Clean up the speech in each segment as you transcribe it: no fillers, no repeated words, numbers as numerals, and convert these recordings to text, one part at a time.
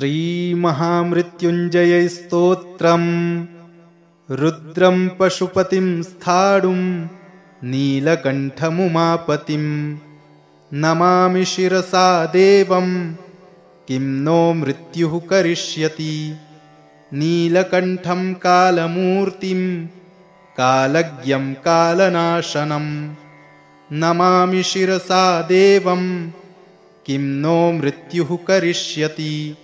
श्रीमहामृत्युञ्जय स्तोत्रम् रुद्रं पशुपतिं स्थाणुं नीलकण्ठमुमापतिं नमामि शिरसा देवं किं नो मृत्युः करिष्यति। नीलकण्ठं कालमूर्तिं कालज्ञं कालनाशनं नमामि शिरसा देवं किं नो मृत्युः करिष्यति।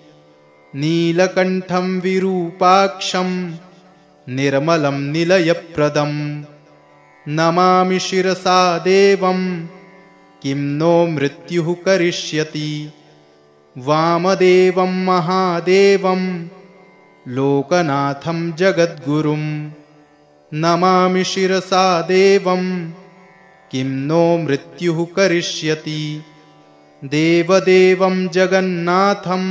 नीलकण्ठं विरूपाक्षं निर्मलं निलयप्रदं नमामि शिरसा देवं किं नो मृत्युः करिष्यति। वामदेवं महादेवं लोकनाथं जगद्गुरुं नमामि शिरसा देवं किं नो मृत्युः करिष्यति। देवदेवं जगन्नाथं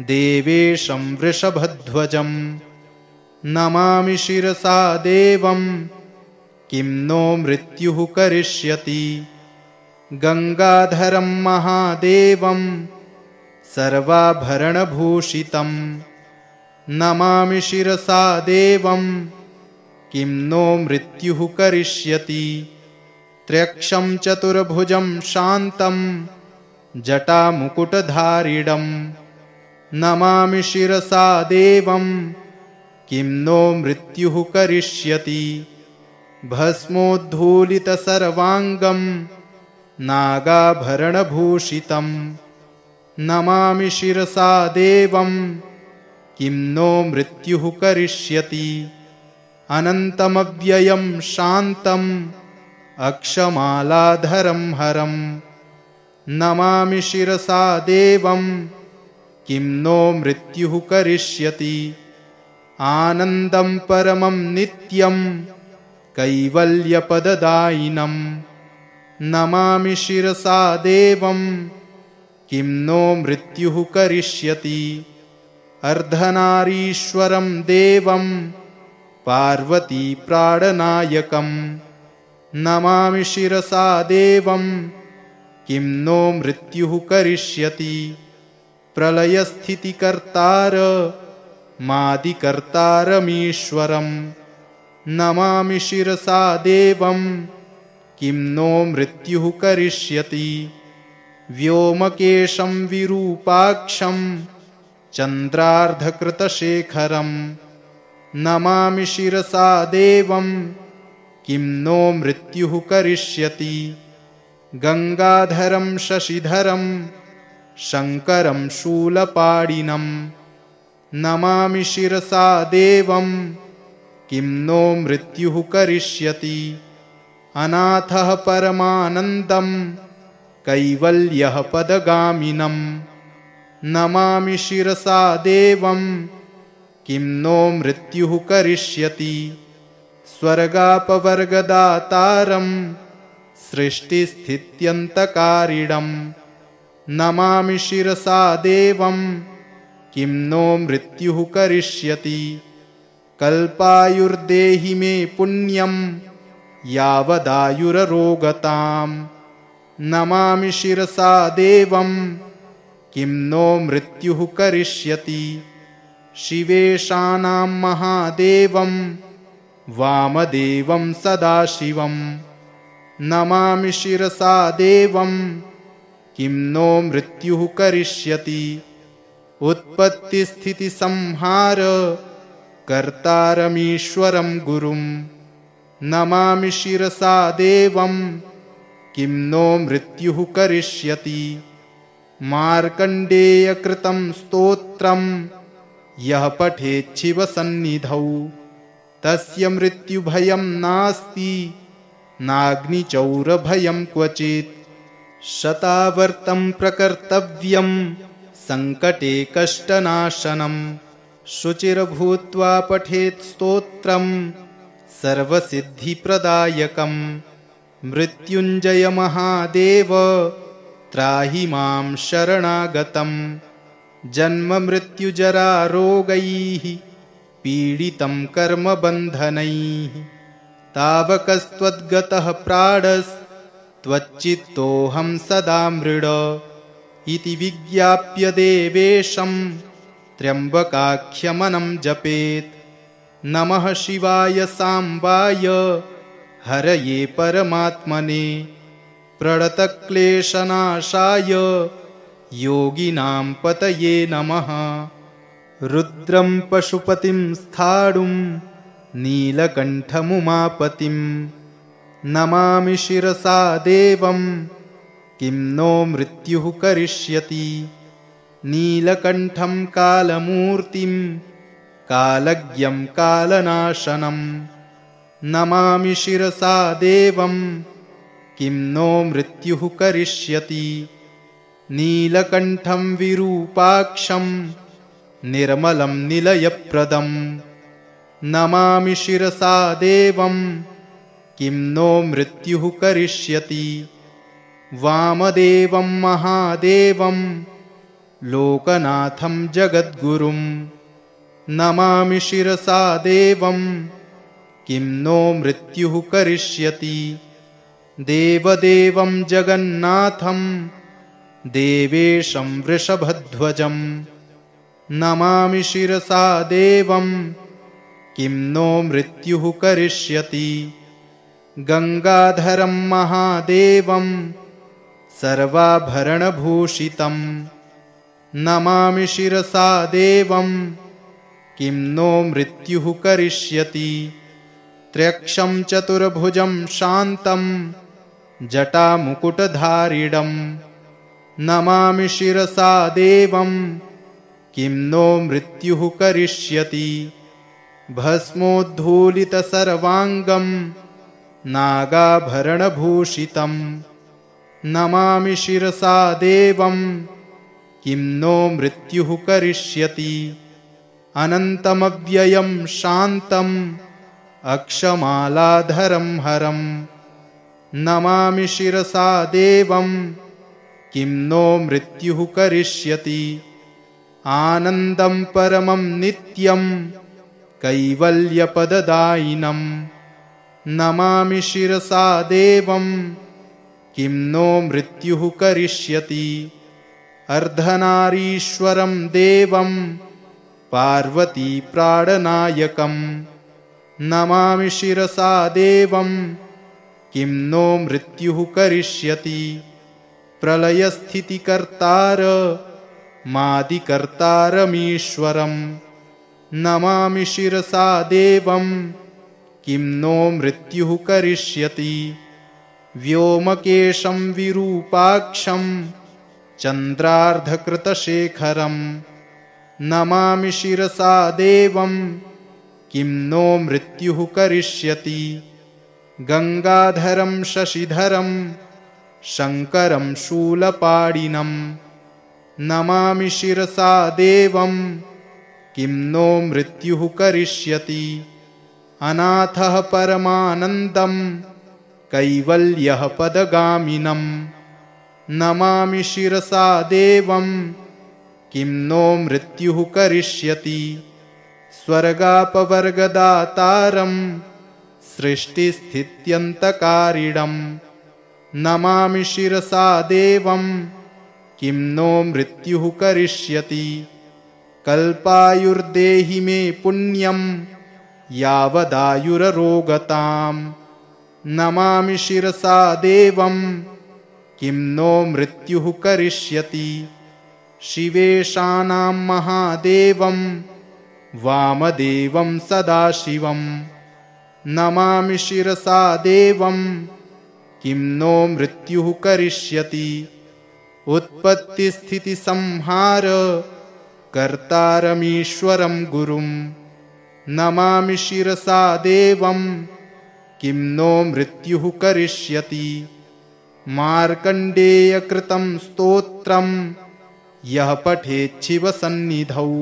देवेशं वृषभध्वजं नमामि शिरसा देवं किं नो मृत्युः करिष्यति। गंगाधरं महादेवं सर्वाभरणभूषितं नमामि शिरसा देवं किं नो मृत्युः करिष्यति। त्र्यक्षं चतुर्भुजं शान्तं जटामुकुटधारिणं नमामि शिरसा देवं किं नो मृत्युः करिष्यति। भस्मोद्धूलितसर्वाङ्गं नागाभरणभूषितं नमामि शिरसा देवं किं नो मृत्युः करिष्यति। अनन्तमव्ययं शान्तम् अक्षमालाधरं हरं नमामि शिरसा देवं किं नो मृत्युः करिष्यति। आनन्दं परमं नित्यं कैवल्यपददायिनं नमामि शिरसा देवं किं नो मृत्युः करिष्यति। अर्धनारीश्वरं देवं पार्वतीप्राणनायकं नमामि शिरसा देवं किं नो मृत्युः करिष्यति। प्रलयस्थितिकर्तारमादिकर्तारमीश्वरं नमामि शिरसा देवं किं नो मृत्युः करिष्यति। व्योमकेशं विरूपाक्षं चन्द्रार्धकृतशेखरं नमामि शिरसा देवं किं नो मृत्युः करिष्यति। गंगाधरं शशिधरं शङ्करं शूलपाणिनं नमामि शिरसा देवं किं नो मृत्युः करिष्यति। अनाथः परमानन्दं कैवल्यः पदगामिनं नमामि शिरसा देवं किं नो मृत्युः करिष्यति। स्वर्गापवर्गदातारं सृष्टिस्थित्यन्तकारिणं नमामि शिरसा देवं किं नो मृत्युः करिष्यति। कल्पायुर्देहि मे पुण्यं यावदायुररोगतां नमामि शिरसा देवं किं नो मृत्युः करिष्यति। शिवेशानां महादेवं वामदेवं सदाशिवं नमामि शिरसा देवं किं नो मृत्युः करिष्यति। उत्पत्तिस्थितिसंहार कर्तारमीश्वरं गुरुं नमामि शिरसा देवं किं नो मृत्युः करिष्यति। मार्कण्डेयकृतं स्तोत्रं यः पठेच्छिवसन्निधौ तस्य मृत्युभयं नास्ति नाग्निचौरभयं क्वचित्। शतावर्तं प्रकर्तव्यं संकटे कष्टनाशनं शुचिर्भूत्वा पठेत् स्तोत्रं सर्वसिद्धिप्रदायकं। मृत्युञ्जय महादेव त्राहि मां शरणागतं जन्ममृत्युजरारोगैः पीडितं कर्मबन्धनैः। तावकस्त्वद्गतः प्राणस्त्वच्चित्तोऽहं सदा मृड इति विज्ञाप्य देवेशं त्र्यम्बकाख्यमनं जपेत्। नमः शिवाय सांबाय हरये परमात्मने प्रणतक्लेशनाशाय योगिनां पतये नमः। रुद्रं पशुपतिं स्थाणुं नीलकण्ठमुमापतिं नमामि शिरसा देवं किं नो मृत्युः करिष्यति। नीलकण्ठं कालमूर्तिं कालज्ञं कालनाशनं नमामि शिरसा देवं किं नो मृत्युः करिष्यति। नीलकण्ठं विरूपाक्षं निर्मलं निलयप्रदं नमामि शिरसा देवं किं नो मृत्युः करिष्यति। वामदेवं महादेवं लोकनाथं जगद्गुरुं नमामि शिरसा देवं किं नो मृत्युः करिष्यति। देवदेवं जगन्नाथं देवेशं वृषभध्वजं नमामि शिरसा देवं किं नो मृत्युः करिष्यति। गंगाधरं महादेवं सर्वाभरणभूषितं नमामि शिरसा देवं किं नो मृत्युः करिष्यति। त्र्यक्षं चतुर्भुजं शान्तं जटामुकुटधारिणं नमामि शिरसा देवं किं नो मृत्युः करिष्यति। भस्मोद्धूलितसर्वाङ्गं नागाभरणभूषितं नमामि शिरसा देवं किं नो मृत्युः करिष्यति। अनन्तमव्ययं शान्तं अक्षमालाधरं हरं नमामि शिरसा देवं किं नो मृत्युः करिष्यति। आनन्दं परमं नित्यं कैवल्यपददायिनं नमामि शिरसा देवं किं नो मृत्युः करिष्यति। अर्धनारीश्वरं देवं पार्वतीप्राणनायकं नमामि शिरसा देवं किं नो मृत्युः करिष्यति। प्रलयस्थितिकर्तार मादिकर्तारमीश्वरं नमामि शिरसा देवं किं नो मृत्युः करिष्यति। व्योमकेशं विरूपाक्षं चन्द्रार्धकृतशेखरं नमामि शिरसा देवं किं नो मृत्युः करिष्यति। गंगाधरं शशिधरं शङ्करं शूलपाणिनं नमामि शिरसा देवं किं नो मृत्युः करिष्यति। अनाथः परमानन्दं कैवल्यः पदगामिनं नमामि शिरसा देवं किं नो मृत्युः करिष्यति। स्वर्गापवर्गदातारं सृष्टिस्थित्यन्तकारिणं नमामि शिरसा देवं किं नो मृत्युः करिष्यति। कल्पायुर्देहि मे पुण्यं यावदायुररोगतां नमामि शिरसा देवं किं नो मृत्युः करिष्यति। शिवेशानां महादेवं वामदेवं सदाशिवं नमामि शिरसा देवं किं नो मृत्युः करिष्यति। उत्पत्तिस्थितिसंहार कर्तारमीश्वरं गुरुं नमामि शिरसा देवं किं नो मृत्युः करिष्यति। मार्कण्डेयकृतं स्तोत्रं यः पठेच्छिवसन्निधौ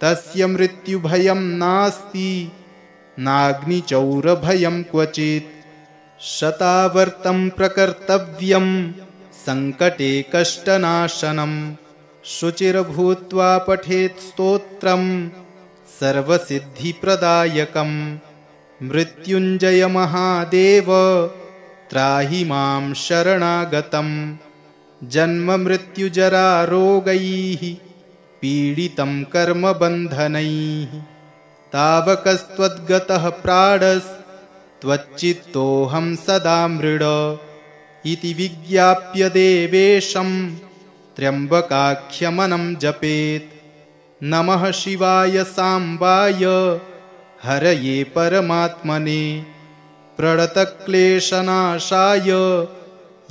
तस्य मृत्युभयं नास्ति नाग्निचौरभयं क्वचित्। शतावर्तं प्रकर्तव्यं संकटे कष्टनाशनं शुचिर्भूत्वा पठेत् स्तोत्रं सर्वसिद्धिप्रदायकं। मृत्युञ्जय महादेव त्राहि मां शरणागतं जन्ममृत्युजरारोगैः पीडितं कर्मबन्धनैः तावकस्त्वद्गतः प्राणस्त्वच्चित्तोऽहं सदा मृड इति विज्ञाप्य देवेशं त्र्यम्बकाख्यमनं जपेत्। नमः शिवाय साम्बाय हरये परमात्मने प्रणतक्लेशनाशाय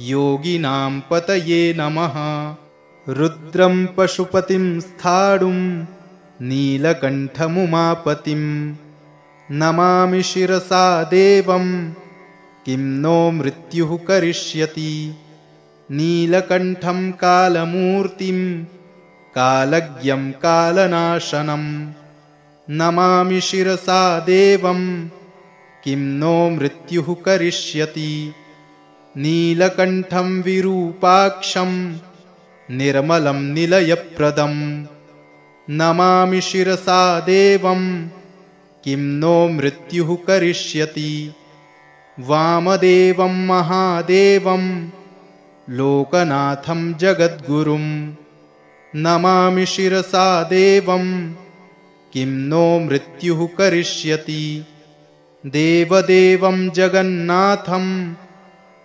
योगिनां पतये नमः। रुद्रं पशुपतिं स्थाणुं नीलकण्ठमुमापतिं नमामि शिरसा देवं किं नो मृत्युः करिष्यति। नीलकण्ठं कालमूर्तिं कालज्ञं कालनाशनं नमामि शिरसा देवं किं नो मृत्युः करिष्यति। नीलकण्ठं विरूपाक्षं निर्मलं निलयप्रदं नमामि शिरसा देवं किं नो मृत्युः करिष्यति। वामदेवं महादेवं लोकनाथं जगद्गुरुं नमामि शिरसा देवं किं नो मृत्युः करिष्यति। देवदेवं जगन्नाथं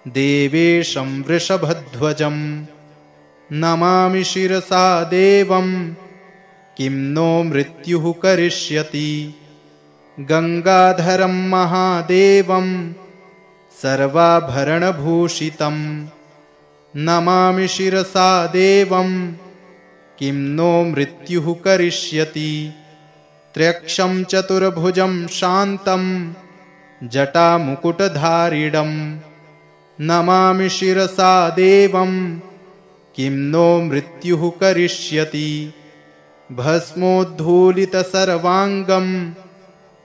देवेशं वृषभध्वजं नमामि शिरसा देवं किं नो मृत्युः करिष्यति। गंगाधरं महादेवं सर्वाभरणभूषितं नमामि शिरसा देवं किं नो मृत्युः करिष्यति। त्र्यक्षं चतुर्भुजं शान्तं जटामुकुटधारिणं नमामि शिरसा देवं किं नो मृत्युः करिष्यति। भस्मोद्धूलितसर्वाङ्गं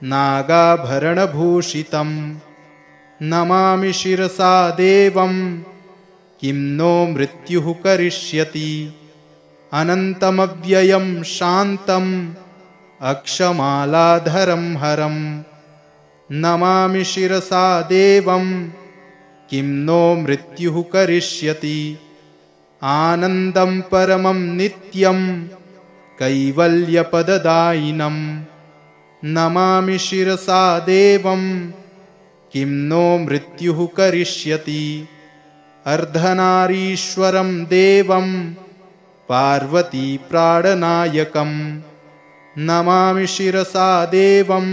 नागाभरणभूषितं नमामि शिरसा देवं किं नो मृत्युः करिष्यति। अनन्तमव्ययं शान्तं अक्षमालाधरं हरं नमामि शिरसा देवं किं नो मृत्युः करिष्यति। आनन्दं परमं नित्यं कैवल्यपददायिनं नमामि शिरसा देवं किं नो मृत्युः करिष्यति। अर्धनारीश्वरं देवं पार्वती प्राणनायकं नमामि शिरसा देवं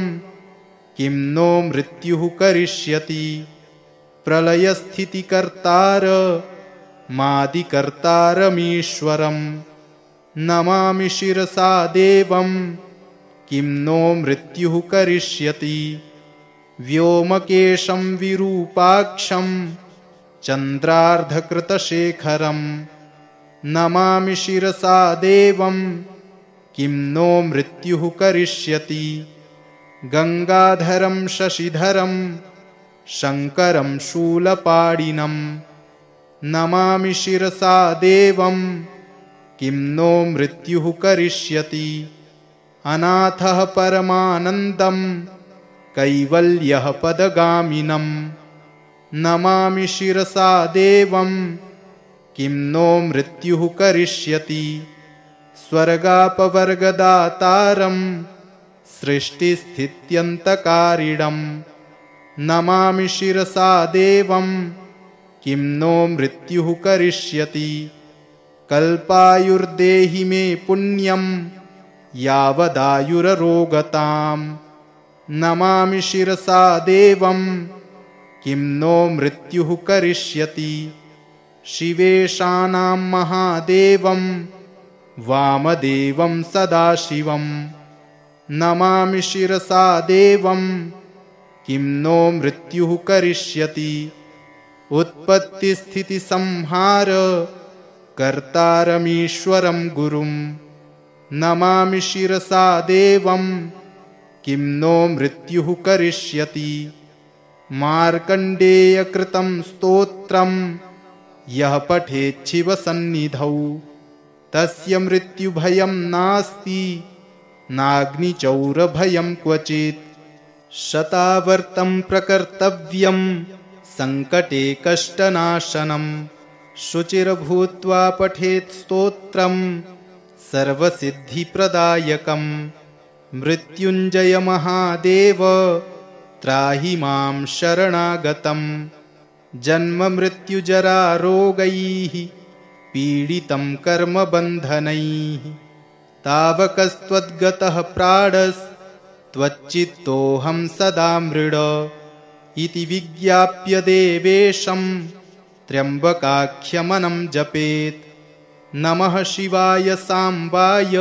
किं नो मृत्युः करिष्यति। प्रलयस्थितिकर्तारमादिकर्तारमीश्वरं नमामि शिरसा देवं किं नो मृत्युः करिष्यति। व्योमकेशं विरूपाक्षं चन्द्रार्धकृतशेखरं नमामि शिरसा देवं किं नो मृत्युः करिष्यति। गंगाधरं शशिधरं शङ्करं शूलपाणिनं नमामि शिरसा देवं किं नो मृत्युः करिष्यति। अनाथः परमानन्दं कैवल्यः पदगामिनं नमामि शिरसा देवं किं नो मृत्युः करिष्यति। स्वर्गापवर्गदातारं सृष्टिस्थित्यन्तकारिणं नमामि शिरसा देवं किं नो मृत्युः करिष्यति। कल्पायुर्देहि मे पुण्यं यावदायुररोगतां नमामि शिरसा देवं किं नो मृत्युः करिष्यति। शिवेशानां महादेवं वामदेवं सदाशिवं नमामि शिरसा देवं किं नो मृत्युः करिष्यति। उत्पत्तिस्थितिसंहार कर्तारमीश्वरं गुरुं नमामि शिरसा देवं किं नो मृत्युः करिष्यति। मार्कण्डेयकृतं स्तोत्रं यः पठेच्छिवसन्निधौ तस्य मृत्युभयं नास्ति नाग्निचौरभयं क्वचित्। शतावर्तं प्रकर्तव्यं संकटे कष्टनाशनं शुचिर्भूत्वा पठेत् स्तोत्रं सर्वसिद्धिप्रदायकं। मृत्युञ्जय महादेव त्राहि मां शरणागतं। जन्ममृत्युजरारोगैः पीडितं कर्मबन्धनैः तावकस्त्वद्गतः प्राणस्त्वच्चित्तोऽहं सदा मृड इति विज्ञाप्य देवेशं त्र्यम्बकाख्यमनं जपेत्। नमः शिवाय साम्बाय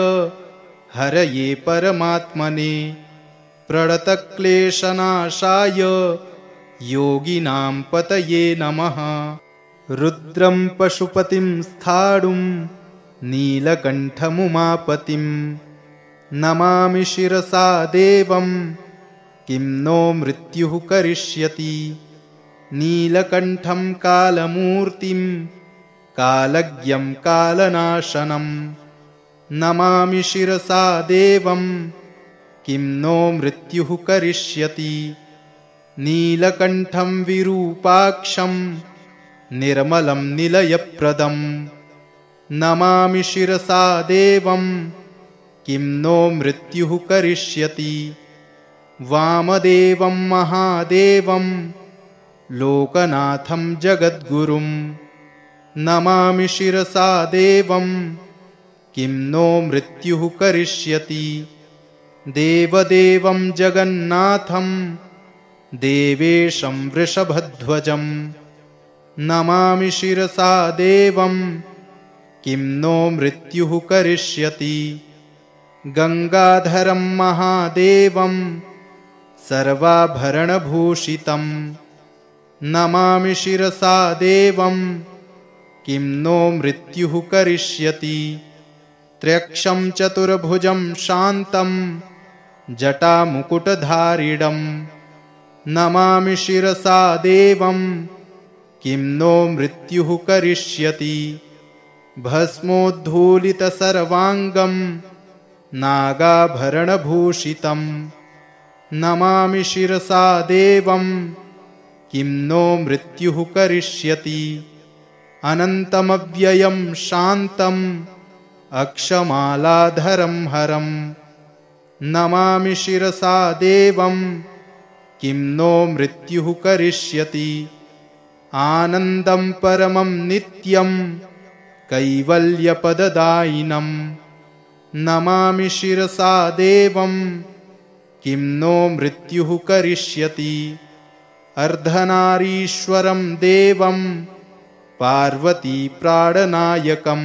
हरये परमात्मने प्रणतक्लेशनाशाय योगिनां पतये नमः। रुद्रं पशुपतिं स्थाणुं नीलकण्ठमुमापतिं नमामि शिरसा देवं किं नो मृत्युः करिष्यति। नीलकण्ठं कालमूर्तिं कालज्ञं कालनाशनं नमामि शिरसा देवं किं नो मृत्युः करिष्यति। नीलकण्ठं विरूपाक्षं निर्मलं निलयप्रदं नमामि शिरसा देवं किं नो मृत्युः करिष्यति। वामदेवं महादेवं लोकनाथं जगद्गुरुं नमामि शिरसा देवं किं नो मृत्युः करिष्यति। देवदेवं जगन्नाथं देवेशं वृषभध्वजं नमामि शिरसा देवं किं नो मृत्युः करिष्यति। गंगाधरं महादेवं सर्वाभरणभूषितं नमामि शिरसा देवं किं नो मृत्युः करिष्यति। त्र्यक्षं चतुर्भुजं शान्तं जटामुकुटधारिणं नमामि शिरसा देवं किं नो मृत्युः करिष्यति। भस्मोद्धूलितसर्वाङ्गं नागाभरणभूषितं नमामि शिरसा देवं किं नो मृत्युः करिष्यति। अनन्तमव्ययं शान्तं अक्षमालाधरं हरं नमामि शिरसा देवं किं नो मृत्युः करिष्यति। आनन्दं परमं नित्यं कैवल्यपददायिनं नमामि शिरसा देवं किं नो मृत्युः करिष्यति। अर्धनारीश्वरं देवं पार्वती प्राणनायकं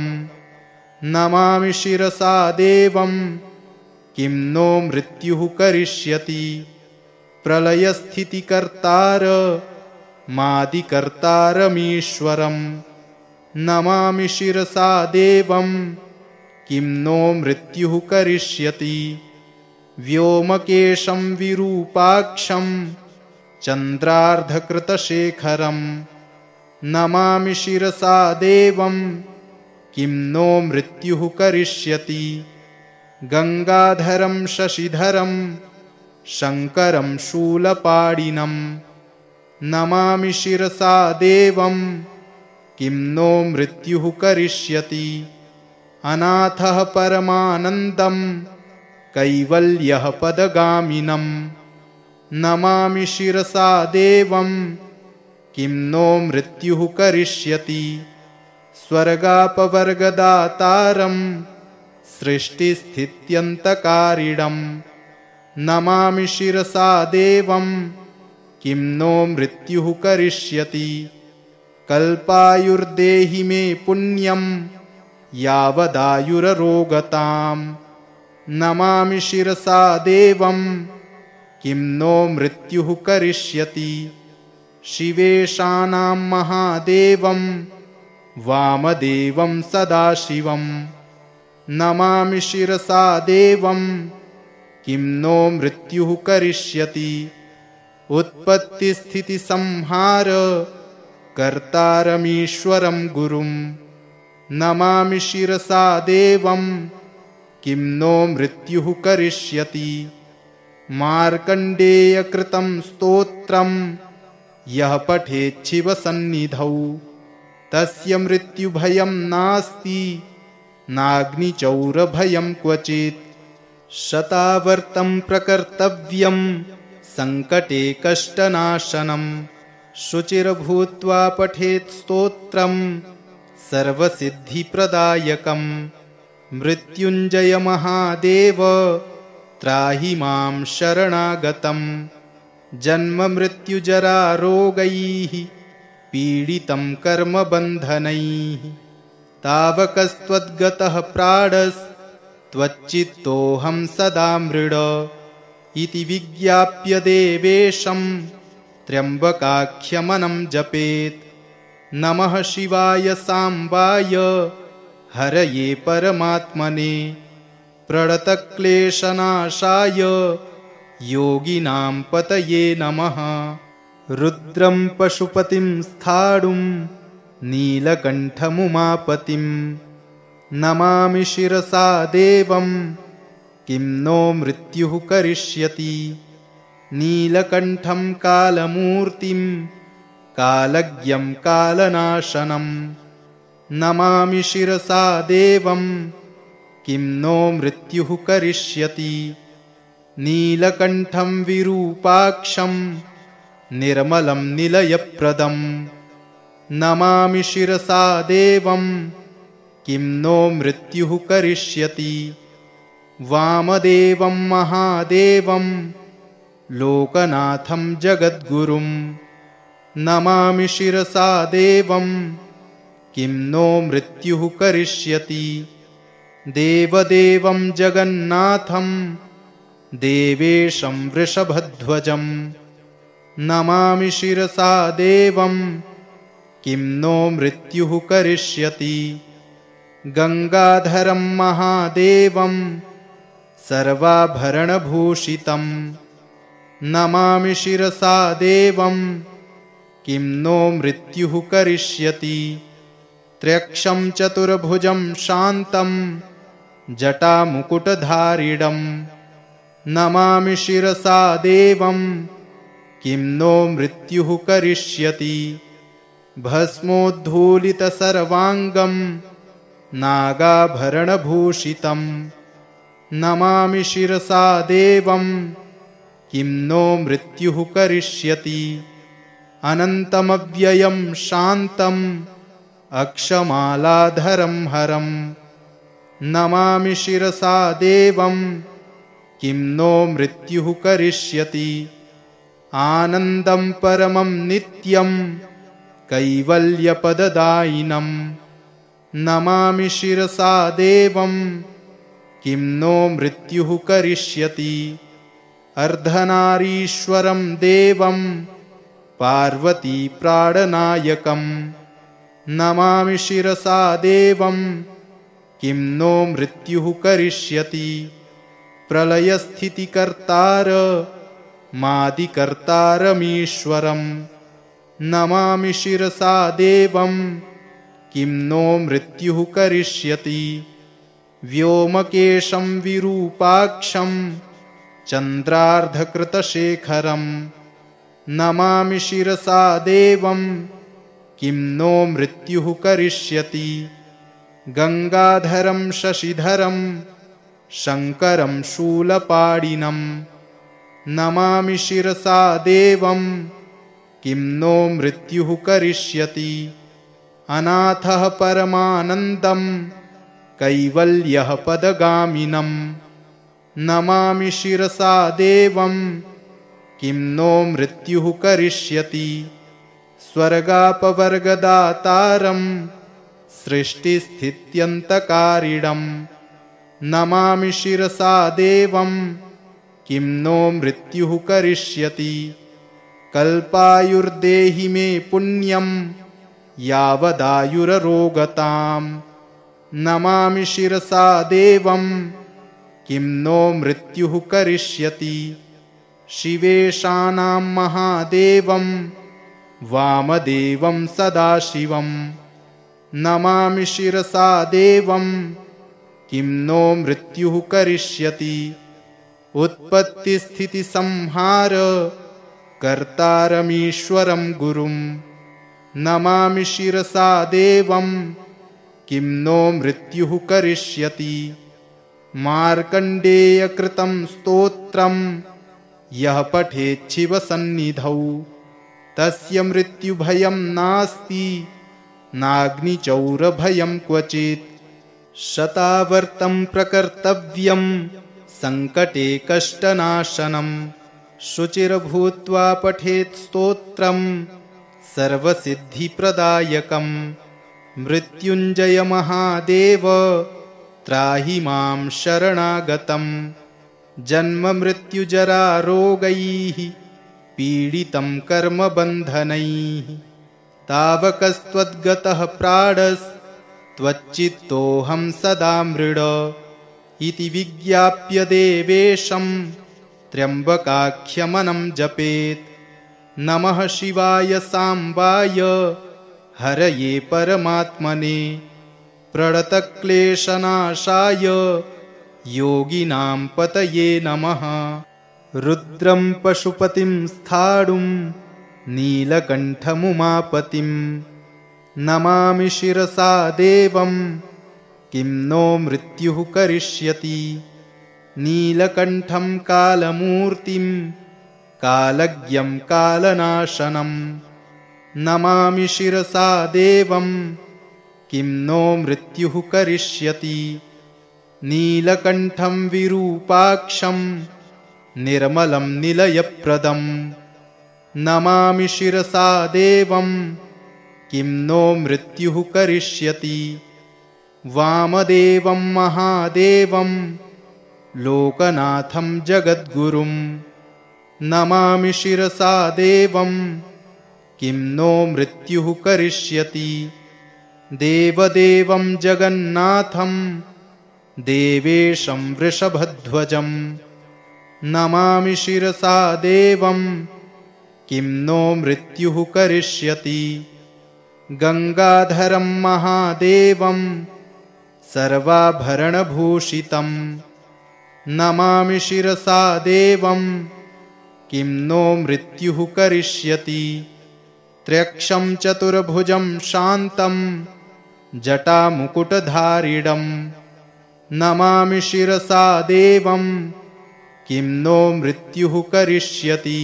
नमामि शिरसा देवं किं नो मृत्युः करिष्यति। प्रलयस्थितिकर्तार मादिकर्तारमीश्वरं नमामि शिरसा देवं किं नो मृत्युः करिष्यति। व्योमकेशं विरूपाक्षं चन्द्रार्धकृतशेखरं नमामि शिरसा देवं किं नो मृत्युः करिष्यति। गंगाधरं शशिधरं शङ्करं शूलपाणिनं नमामि शिरसा देवं किं नो मृत्युः करिष्यति। अनाथः परमानन्दं कैवल्यः पदगामिनं नमामि शिरसा देवं किं नो मृत्युः करिष्यति। स्वर्गापवर्गदातारं सृष्टिस्थित्यन्तकारिणं नमामि शिरसा देवं किं नो मृत्युः करिष्यति। कल्पायुर्देहि मे पुण्यं यावदायुररोगतां नमामि शिरसा देवं किं नो मृत्युः करिष्यति। शिवेशानां महादेवं वामदेवं सदाशिवं नमामि शिरसा देवं किं नो मृत्युः करिष्यति। उत्पत्तिस्थितिसंहार कर्तारमीश्वरं गुरुं नमामि शिरसा देवं किं नो मृत्युः करिष्यति। मार्कण्डेयकृतं स्तोत्रं यः पठेच्छिवसन्निधौ तस्य मृत्युभयं नास्ति नाग्निचौरभयं क्वचित् शतावर्तं प्रकर्तव्यं संकटे कष्टनाशनं शुचिर्भूत्वा पठेत् स्तोत्रं सर्वसिद्धिप्रदायकं मृत्युञ्जय महादेव त्राहि मां शरणागतं जन्ममृत्युजरारोगैः पीडितं कर्मबन्धनैः तावकस्त्वद्गतः प्राणस्त्वच्चित्तोऽहं सदा मृड इति विज्ञाप्य देवेशं त्र्यम्बकाख्यमनं जपेत् नमः शिवाय साम्बाय हरये परमात्मने प्रणतक्लेशनाशाय योगिनां पतये नमः रुद्रं पशुपतिं स्थाणुं नीलकण्ठमुमापतिं नमामि शिरसा देवं किं नो मृत्युः करिष्यति नीलकण्ठं कालमूर्तिं कालज्ञं कालनाशनं नमामि शिरसा देवं किं नो मृत्युः करिष्यति नीलकण्ठं विरूपाक्षं निर्मलं निलयप्रदं नमामि शिरसा देवं किं नो मृत्युः करिष्यति वामदेवं महादेवं लोकनाथं जगद्गुरुं नमामि शिरसा देवं किं नो मृत्युः करिष्यति देवदेवं जगन्नाथं देवेशं वृषभध्वजं नमामि शिरसा देवं किं नो मृत्युः करिष्यति गंगाधरं महादेवं सर्वाभरणभूषितं नमामि शिरसा देवं किं नो मृत्युः करिष्यति त्र्यक्षं चतुर्भुजं शान्तं जटामुकुटधारिणं नमामि शिरसा देवं किं नो मृत्युः करिष्यति भस्मोद्धूलितसर्वाङ्गं नागाभरणभूषितं नमामि शिरसा देवं किं नो मृत्युः करिष्यति अनन्तमव्ययं शान्तम् अक्षमालाधरं हरं नमामि शिरसा देवं किं नो मृत्युः करिष्यति आनन्दं परमं नित्यं कैवल्यपददायिनं नमामि शिरसा देवं किं नो मृत्युः करिष्यति अर्धनारीश्वरं देवं पार्वतीप्राणनायकं नमामि शिरसा देवं किं नो मृत्युः करिष्यति प्रलयस्थितिकर्तारमादिकर्तारमीश्वरं नमामि शिरसा देवं किं नो मृत्युः करिष्यति व्योमकेशं विरूपाक्षं चन्द्रार्धकृतशेखरं नमामि शिरसा देवं किं नो मृत्युः करिष्यति गंगाधरं शशिधरं शङ्करं शूलपाणिनं नमामि शिरसा देवं किं नो मृत्युः करिष्यति अनाथः परमानन्दं कैवल्यः पदगामिनं नमामि शिरसा देवं किं नो मृत्युः करिष्यति स्वर्गापवर्गदातारं सृष्टिस्थित्यन्तकारिणं नमामि शिरसा देवं किं नो मृत्युः करिष्यति कल्पायुर्देहि मे पुण्यं यावदायुररोगतां नमामि शिरसा देवं किं नो मृत्युः करिष्यति शिवेशानां महादेवं वामदेवं सदाशिवं नमामि शिरसा देवं किं नो मृत्युः करिष्यति उत्पत्तिस्थितिसंहार कर्तारमीश्वरं गुरुं नमामि शिरसा देवं किं नो मृत्युः करिष्यति। मार्कण्डेयकृतं स्तोत्रं यः पठेच्छिवसन्निधौ तस्य मृत्युभयं नास्ति नाग्निचौरभयं क्वचित्। शतावर्तं प्रकर्तव्यं सङ्कटे कष्टनाशनं शुचिर्भूत्वा पठेत् स्तोत्रं सर्वसिद्धिप्रदायकं। मृत्युञ्जय महादेव त्राहि मां शरणागतं जन्ममृत्युजरारोगैः पीडितं कर्मबन्धनैः। तावकस्त्वद्गतः प्राणस्त्वच्चित्तोऽहं सदा मृड इति विज्ञाप्य देवेशं त्र्यम्बकाख्यमनं जपेत्। नमः शिवाय साम्बाय हरये परमात्मने प्रणतक्लेशनाशाय योगिनां पतये नमः। रुद्रं पशुपतिं स्थाणुं नीलकण्ठमुमापतिं नमामि शिरसा देवं किं नो मृत्युः करिष्यति। नीलकण्ठं कालमूर्तिं कालज्ञं कालनाशनं नमामि शिरसा देवं किं नो मृत्युः करिष्यति। नीलकण्ठं विरूपाक्षं निर्मलं निलयप्रदं नमामि शिरसा देवं किं नो मृत्युः करिष्यति। वामदेवं महादेवं लोकनाथं जगद्गुरुं नमामि शिरसा देवं किं नो मृत्युः करिष्यति। देवदेवं जगन्नाथं देवेशं वृषभध्वजं नमामि शिरसा देवं किं नो मृत्युः करिष्यति। गंगाधरं महादेवं सर्वाभरणभूषितं नमामि शिरसा देवं किं नो मृत्युः करिष्यति। त्र्यक्षं चतुर्भुजं शान्तं जटामुकुटधारिणं नमामि शिरसा देवं किं नो मृत्युः करिष्यति।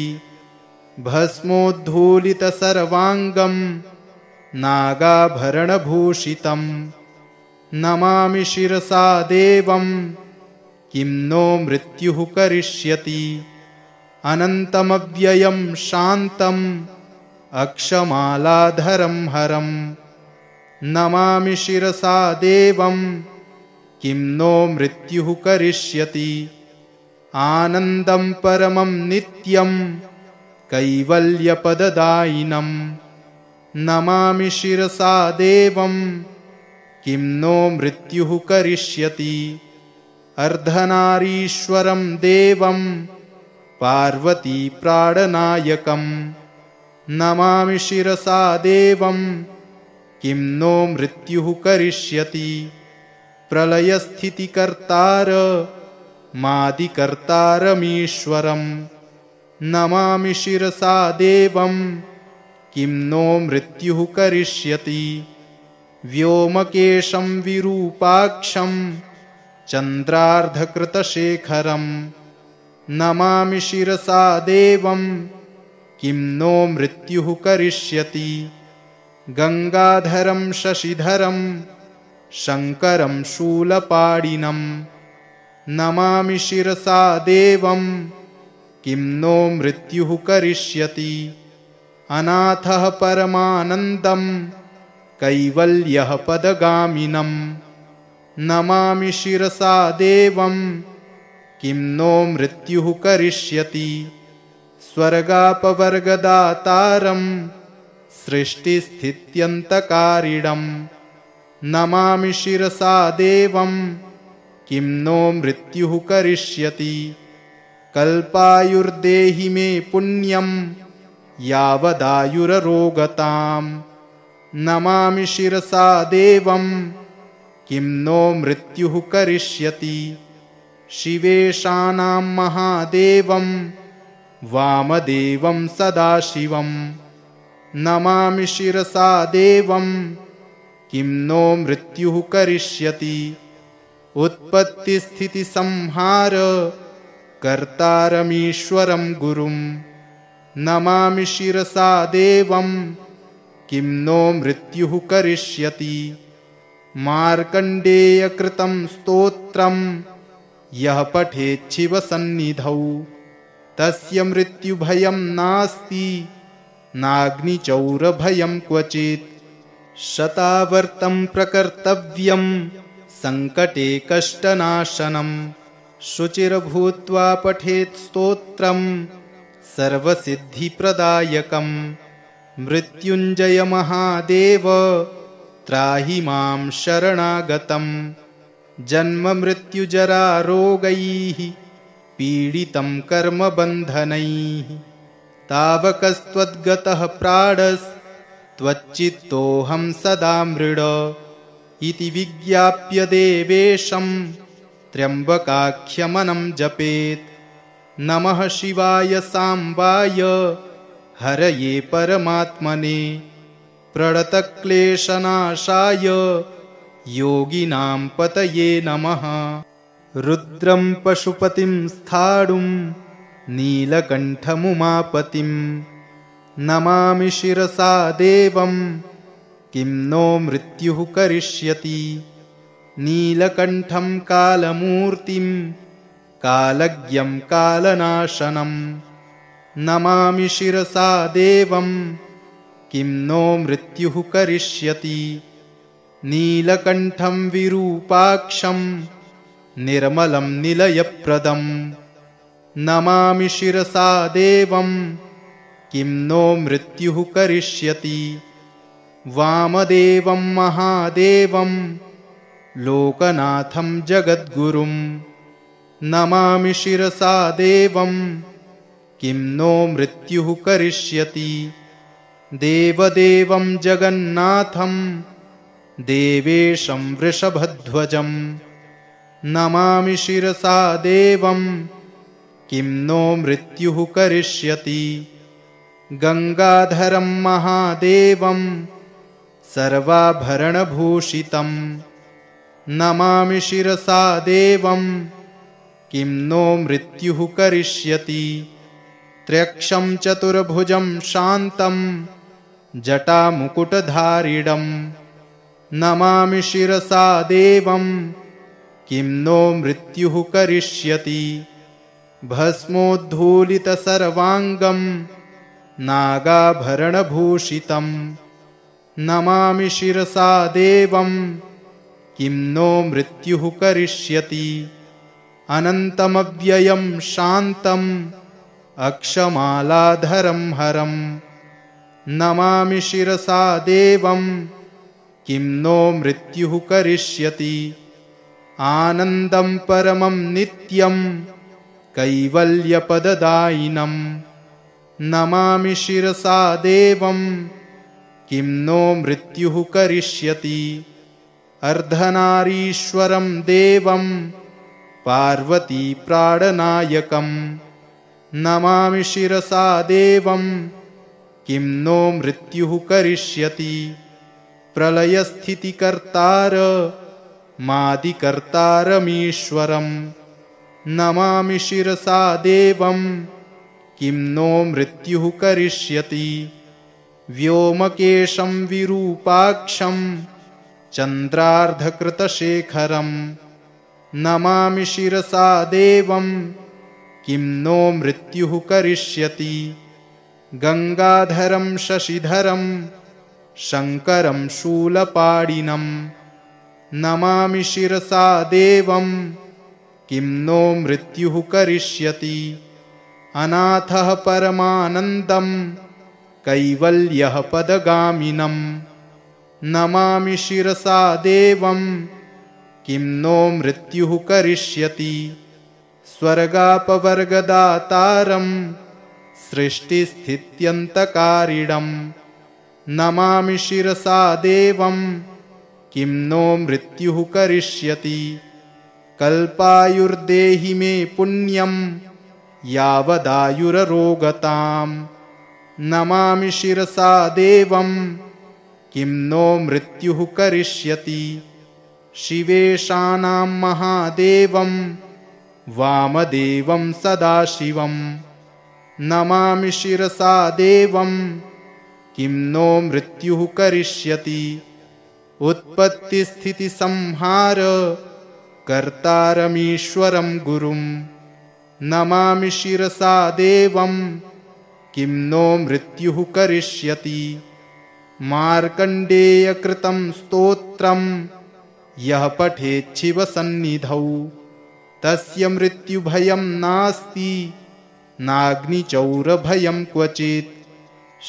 भस्मोद्धूलितसर्वाङ्गं नागाभरणभूषितं नमामि शिरसा देवं किं नो मृत्युः करिष्यति। अनन्तमव्ययं शान्तं अक्षमालाधरं हरं नमामि शिरसा देवं किं नो मृत्युः करिष्यति। आनन्दं परमं नित्यं कैवल्यपददायिनं नमामि शिरसा देवं किं नो मृत्युः करिष्यति। अर्धनारीश्वरं देवं पार्वती प्राणनायकं नमामि शिरसा देवं किं नो मृत्युः करिष्यति। प्रलयस्थितिकर्तार मादिकर्तारमीश्वरं नमामि शिरसा देवं किं नो मृत्युः करिष्यति। व्योमकेशं विरूपाक्षं चन्द्रार्धकृतशेखरं नमामि शिरसा देवं किं नो मृत्युः करिष्यति। गंगाधरं शशिधरं शङ्करं शूलपाणिनं नमामि शिरसा देवं किं नो मृत्युः करिष्यति। अनाथः परमानन्दं कैवल्यः पदगामिनं नमामि शिरसा देवं किं नो मृत्युः करिष्यति। स्वर्गापवर्गदातारं सृष्टिस्थित्यन्तकारिणं नमामि शिरसा देवं किं नो मृत्युः करिष्यति। कल्पायुर्देहि मे पुण्यं यावदायुररोगतां नमामि शिरसा देवं किं नो मृत्युः करिष्यति। शिवेशानां महादेवं वामदेवं सदाशिवं नमामि शिरसा देवं किं नो मृत्युः करिष्यति उत्पत्तिस्थितिसंहार कर्तारमीश्वरं गुरुं नमामि शिरसा देवं किं नो मृत्युः करिष्यति मार्कण्डेयकृतं स्तोत्रं यः पठेच्छिवसन्निधौ तस्य मृत्युभयं नास्ति नाग्निचौरभयं क्वचित् शतावर्तं प्रकर्तव्यं सङ्कटे कष्टनाशनं शुचिर्भूत्वा पठेत् स्तोत्रं सर्वसिद्धिप्रदायकं मृत्युञ्जय महादेव त्राहि मां शरणागतं जन्ममृत्युजरारोगैः पीडितं कर्मबन्धनैः तावकस्त्वद्गतः प्राणस्त्वच्चित्तोऽहं सदा मृड इति विज्ञाप्य देवेशं त्र्यम्बकाख्यमनं जपेत् नमः शिवाय साम्बाय हरये परमात्मने प्रणतक्लेशनाशाय योगिनां पतये नमः रुद्रं पशुपतिं स्थाणुं नीलकण्ठमुमापतिं नमामि शिरसा देवं किं नो मृत्युः करिष्यति नीलकण्ठं कालमूर्तिं कालज्ञं कालनाशनं नमामि शिरसा देवं किं नो मृत्युः करिष्यति नीलकण्ठं विरूपाक्षं निर्मलं निलयप्रदं नमामि शिरसा देवं किं नो मृत्युः करिष्यति वामदेवं महादेवं लोकनाथं जगद्गुरुं नमामि शिरसा देवं किं नो मृत्युः करिष्यति देवदेवं जगन्नाथं देवेशं वृषभध्वजं नमामि शिरसा देवं किं नो मृत्युः करिष्यति गंगाधरं महादेवं सर्वाभरणभूषितं नमामि शिरसा देवं किं नो मृत्युः करिष्यति त्र्यक्षं चतुर्भुजं शान्तं जटामुकुटधारिणं नमामि शिरसा देवं किं नो मृत्युः करिष्यति भस्मोद्धूलितसर्वाङ्गं नागाभरणभूषितं नमामि शिरसा देवं किं नो मृत्युः करिष्यति अनन्तमव्ययं शान्तम् अक्षमालाधरं हरं नमामि शिरसा देवं किं नो मृत्युः करिष्यति आनन्दं परमं नित्यं कैवल्यपददायिनं नमामि शिरसा देवं किं नो मृत्युः करिष्यति अर्धनारीश्वरं देवं पार्वतीप्राणनायकं नमामि शिरसा देवं किं नो मृत्युः करिष्यति प्रलयस्थितिकर्तार मादिकर्तारमीश्वरं नमामि शिरसा देवं किं नो मृत्युः करिष्यति व्योमकेशं विरूपाक्षं चन्द्रार्धकृतशेखरं नमामि शिरसा देवं किं नो मृत्युः करिष्यति गंगाधरं शशिधरं शङ्करं शूलपाणिनं नमामि शिरसा देवं किं नो मृत्युः करिष्यति अनाथः परमानन्दं कैवल्यः पदगामिनं नमामि शिरसा देवं किं नो मृत्युः करिष्यति स्वर्गापवर्गदातारं सृष्टिस्थित्यन्तकारिणं नमामि शिरसा देवं किं नो मृत्युः करिष्यति कल्पायुर्देहि मे पुण्यं यावदायुररोगतां नमामि शिरसा देवं किं नो मृत्युः करिष्यति शिवेशानां महादेवं वामदेवं सदाशिवं नमामि शिरसा देवं किं नो मृत्युः करिष्यति उत्पत्तिस्थितिसंहार कर्तारमीश्वरं गुरुं नमामि शिरसा देवं किं नो मृत्युः करिष्यति मार्कण्डेयकृतं स्तोत्रं यः पठेच्छिवसन्निधौ तस्य मृत्युभयं नास्ति नाग्निचौरभयं क्वचित्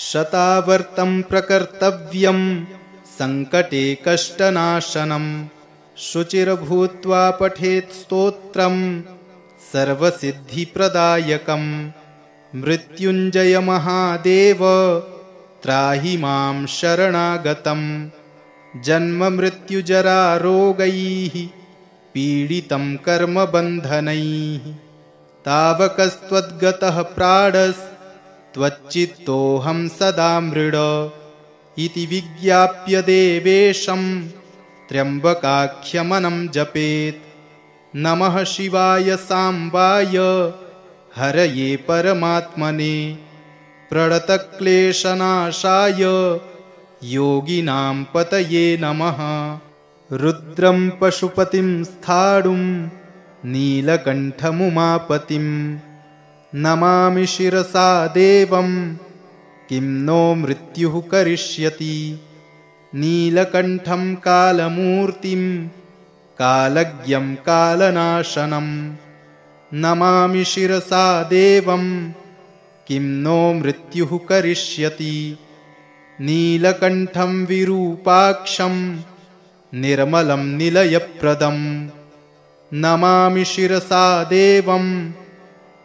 शतावर्तं प्रकर्तव्यं सङ्कटे कष्टनाशनं शुचिर्भूत्वा पठेत् स्तोत्रं सर्वसिद्धिप्रदायकं मृत्युञ्जय महादेव त्राहि मां शरणागतं जन्ममृत्युजरारोगैः पीडितं कर्मबन्धनैः तावकस्त्वद्गतः प्राणस्त्वच्चित्तोऽहं सदा मृड इति विज्ञाप्य देवेशं त्र्यम्बकाख्यमनं जपेत् नमः शिवाय साम्बाय हरये परमात्मने प्रणतक्लेशनाशाय योगिनां पतये नमः रुद्रं पशुपतिं स्थाणुं नीलकण्ठमुमापतिं नमामि शिरसा देवं किं नो मृत्युः करिष्यति नीलकण्ठं कालमूर्तिं कालज्ञं कालनाशनं नमामि शिरसा देवं किं नो मृत्युः करिष्यति नीलकण्ठं विरूपाक्षं निर्मलं निलयप्रदं नमामि शिरसा देवं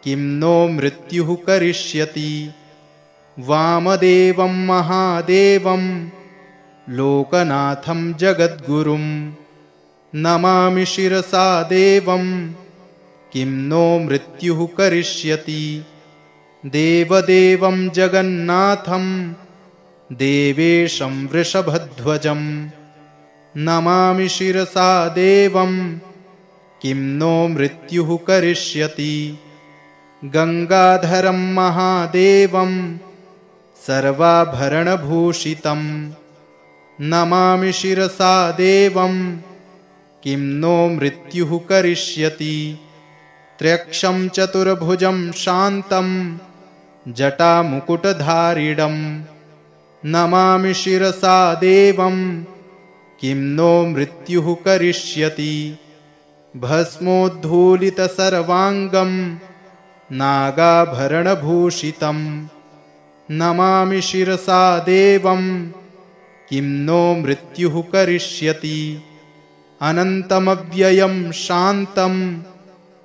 किं नो मृत्युः करिष्यति वामदेवं महादेवं लोकनाथं जगद्गुरुं नमामि शिरसा देवं किं नो मृत्युः करिष्यति देवदेवं जगन्नाथं देवेशं वृषभध्वजं नमामि शिरसा देवं किं नो मृत्युः करिष्यति गंगाधरं महादेवं सर्वाभरणभूषितं नमामि शिरसा देवं किं नो मृत्युः करिष्यति त्र्यक्षं चतुर्भुजं शान्तं जटामुकुटधारिणं नमामि शिरसा देवं किं नो मृत्युः करिष्यति भस्मोद्धूलितसर्वाङ्गं नागाभरणभूषितं नमामि शिरसा देवं किं नो मृत्युः करिष्यति अनन्तमव्ययं शान्तं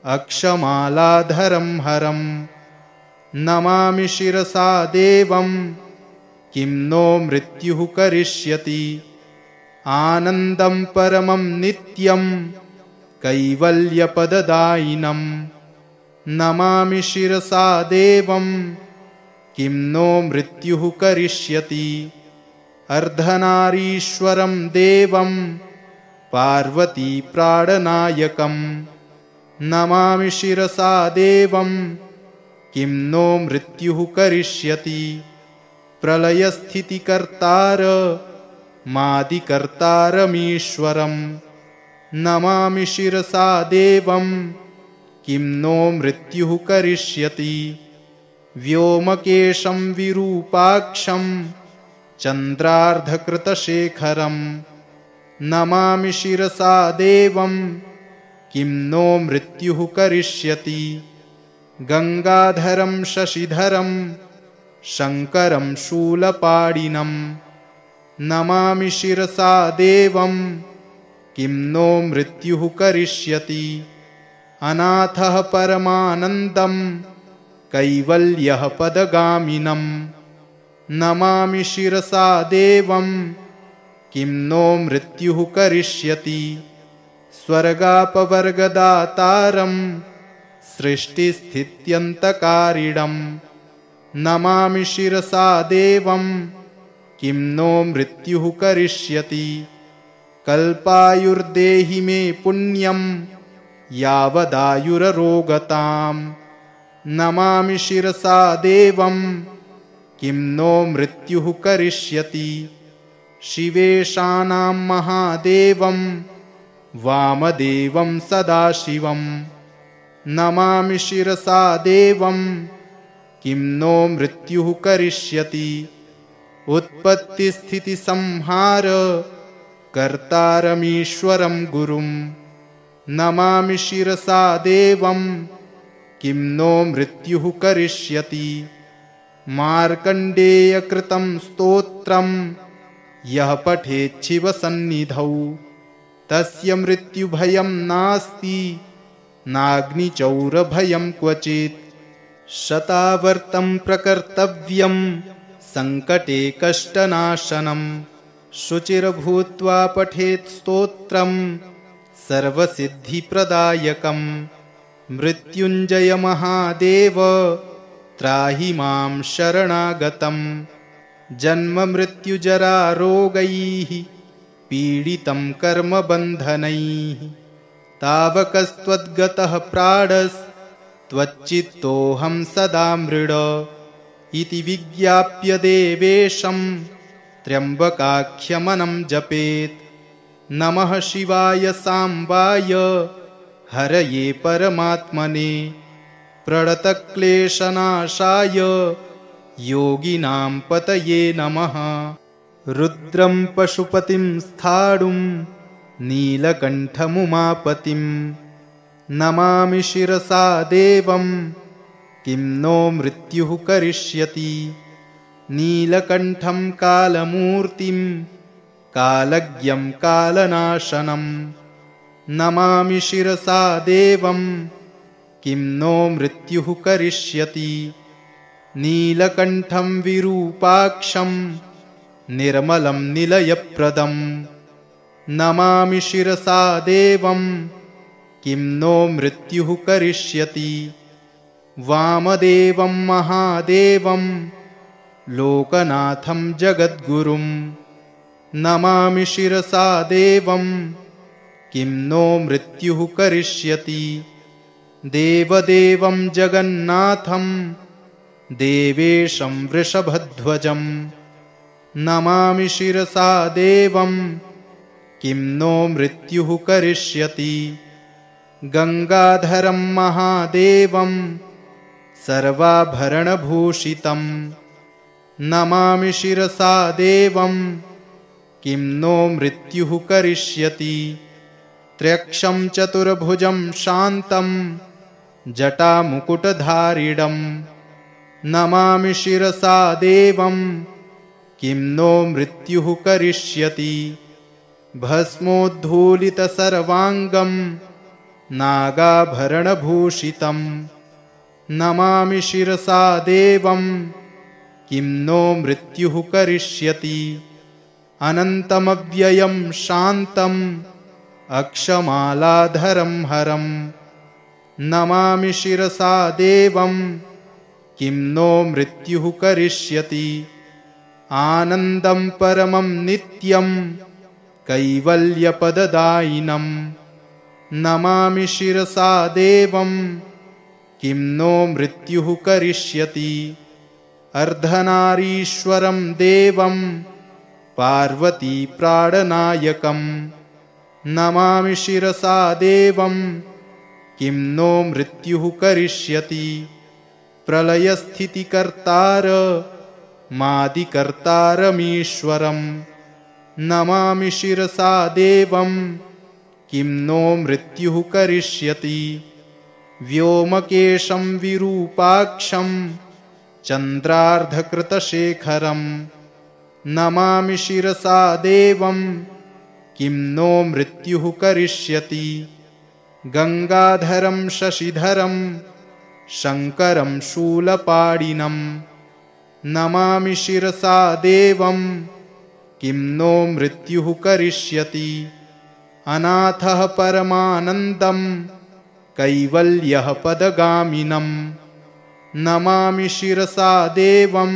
अक्षमालाधरं हरं नमामि शिरसा देवं किं नो मृत्युः करिष्यति आनन्दं परमं नित्यं कैवल्यपददायिनं नमामि शिरसा देवं किं नो मृत्युः करिष्यति अर्धनारीश्वरं देवं पार्वतीप्राणनायकं नमामि शिरसा देवं किं नो मृत्युः करिष्यति प्रलयस्थितिकर्तार मादिकर्तारमीश्वरं नमामि शिरसा देवं किं नो मृत्युः करिष्यति व्योमकेशं विरूपाक्षं चन्द्रार्धकृतशेखरं नमामि शिरसा देवं किं नो मृत्युः करिष्यति गंगाधरं शशिधरं शङ्करं शूलपाणिनं नमामि शिरसा देवं किं नो मृत्युः करिष्यति अनाथः परमानन्दं कैवल्यः पदगामिनं नमामि शिरसा देवं किं नो मृत्युः करिष्यति स्वर्गापवर्गदातारं सृष्टिस्थित्यन्तकारिणं नमामि शिरसा देवं किं नो मृत्युः करिष्यति। कल्पायुर्देहि मे पुण्यं यावदायुररोगताम्। नमामि शिरसा देवं किं नो मृत्युः करिष्यति। शिवेशानां महादेवं वामदेवं सदाशिवं। नमामि शिरसा देवं किं नो मृत्युः करिष्यति। उत्पत्तिस्थितिसंहार कर्तारमीश्वरं गुरुं। नमामि शिरसा देवं किं नो मृत्युः करिष्यति। मार्कण्डेयकृतं स्तोत्रं यः पठेच्छिवसन्निधौ तस्य मृत्युभयं नास्ति नाग्निचौरभयं क्वचित्। शतावर्तं प्रकर्तव्यं सङ्कटे कष्टनाशनं। शुचिर्भूत्वा पठेत् स्तोत्रं सर्वसिद्धिप्रदायकम्। मृत्युञ्जय महादेव त्राहि मां शरणागतम्। जन्ममृत्युजरारोगैः पीडितं कर्मबन्धनैः। तावकस्त्वद्गतः प्राणस्त्वच्चित्तोऽहं सदा मृड इति विज्ञाप्य देवेशं त्र्यम्बकाख्यमनं जपेत्। नमः शिवाय साम्बाय हरये परमात्मने प्रणतक्लेशनाशाय योगिनां पतये नमः। रुद्रं पशुपतिं स्थाणुं नीलकण्ठमुमापतिं नमामि शिरसा देवं किं नो मृत्युः करिष्यति। नीलकण्ठं कालमूर्तिं कालज्ञं कालनाशनं। नमामि शिरसा देवं किं नो मृत्युः करिष्यति। नीलकण्ठं विरूपाक्षं निर्मलं निलयप्रदं। नमामि शिरसा देवं किं नो मृत्युः करिष्यति। वामदेवं महादेवं लोकनाथं जगद्गुरुं। नमामि शिरसा देवं किं नो मृत्युः करिष्यति। देवदेवं जगन्नाथं देवेशं वृषभध्वजं। नमामि शिरसा देवं किं नो मृत्युः करिष्यति। गंगाधरं महादेवं सर्वाभरणभूषितं। नमामि शिरसा देवं किं नो मृत्युः करिष्यति। त्र्यक्षं चतुर्भुजं शान्तं जटामुकुटधारिणं। नमामि शिरसा देवं किं नो मृत्युः करिष्यति। भस्मोद्धूलितसर्वाङ्गं नागाभरणभूषितं। नमामि शिरसा देवं किं नो मृत्युः करिष्यति। अनन्तमव्ययं शान्तम् अक्षमालाधरं हरं। नमामि शिरसा देवं किं नो मृत्युः करिष्यति। आनन्दं परमं नित्यं कैवल्यपददायिनं। नमामि शिरसा देवं किं नो मृत्युः करिष्यति। अर्धनारीश्वरं देवं पार्वतीप्राणनायकं। नमामि शिरसा देवं किं नो मृत्युः करिष्यति। प्रलयस्थितिकर्तारमादिकर्तारमीश्वरं। नमामि शिरसा देवं किं नो मृत्युः करिष्यति। व्योमकेशं विरूपाक्षं चन्द्रार्धकृतशेखरं। नमामि शिरसा देवं किं नो मृत्युः करिष्यति। गंगाधरं शशिधरं शङ्करं शूलपाणिनं। नमामि शिरसा देवं किं नो मृत्युः करिष्यति। अनाथः परमानन्दं कैवल्यः पदगामिनं। नमामि शिरसा देवं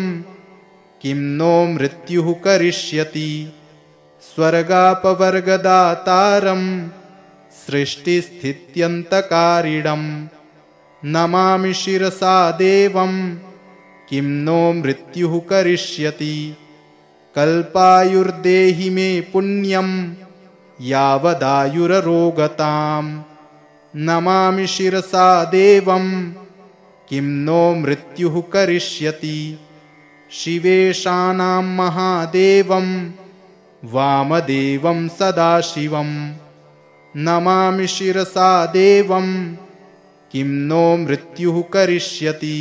किं नो मृत्युः करिष्यति स्वर्गापवर्गदातारं सृष्टिस्थित्यन्तकारिणं नमामि शिरसा देवं किं नो मृत्युः करिष्यति कल्पायुर्देहि मे पुण्यं यावदायुररोगताम् नमामि शिरसा देवं किं नो मृत्युः करिष्यति शिवेशानां महादेवं वामदेवं सदाशिवं नमामि शिरसा देवं किं नो मृत्युः करिष्यति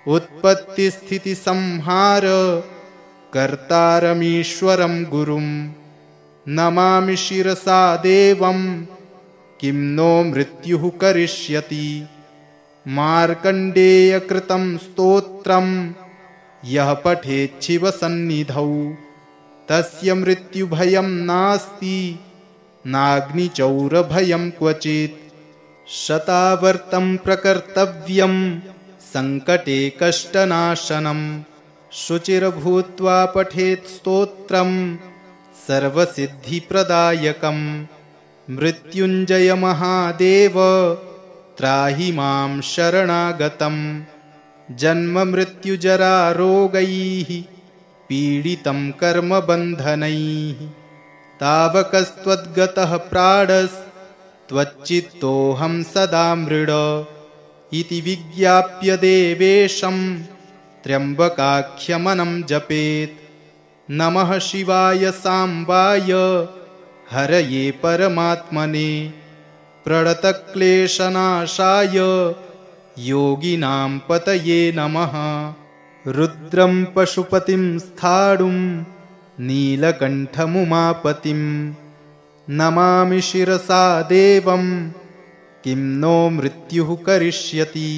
उत्पत्तिस्थितिसंहार कर्तारमीश्वरं गुरुं नमामि शिरसा देवं किं नो मृत्युः करिष्यति मार्कण्डेयकृतं स्तोत्रं यः पठेच्छिवसन्निधौ तस्य मृत्युभयं नास्ति नाग्निचौरभयं क्वचित् शतावर्तं प्रकर्तव्यं सङ्कटे कष्टनाशनं शुचिर्भूत्वा पठेत् स्तोत्रं सर्वसिद्धिप्रदायकं मृत्युञ्जय महादेव त्राहि मां शरणागतं जन्ममृत्युजरारोगैः पीडितं कर्मबन्धनैः तावकस्त्वद्गतः प्राणस्त्वच्चित्तोऽहं सदा मृड इति विज्ञाप्य देवेशं त्र्यम्बकाख्यमनं जपेत् नमः शिवाय साम्बाय हरये परमात्मने प्रणतक्लेशनाशाय योगिनां पतये नमः रुद्रं पशुपतिं स्थाणुं नीलकण्ठमुमापतिं नमामि शिरसा देवं किं नो मृत्युः करिष्यति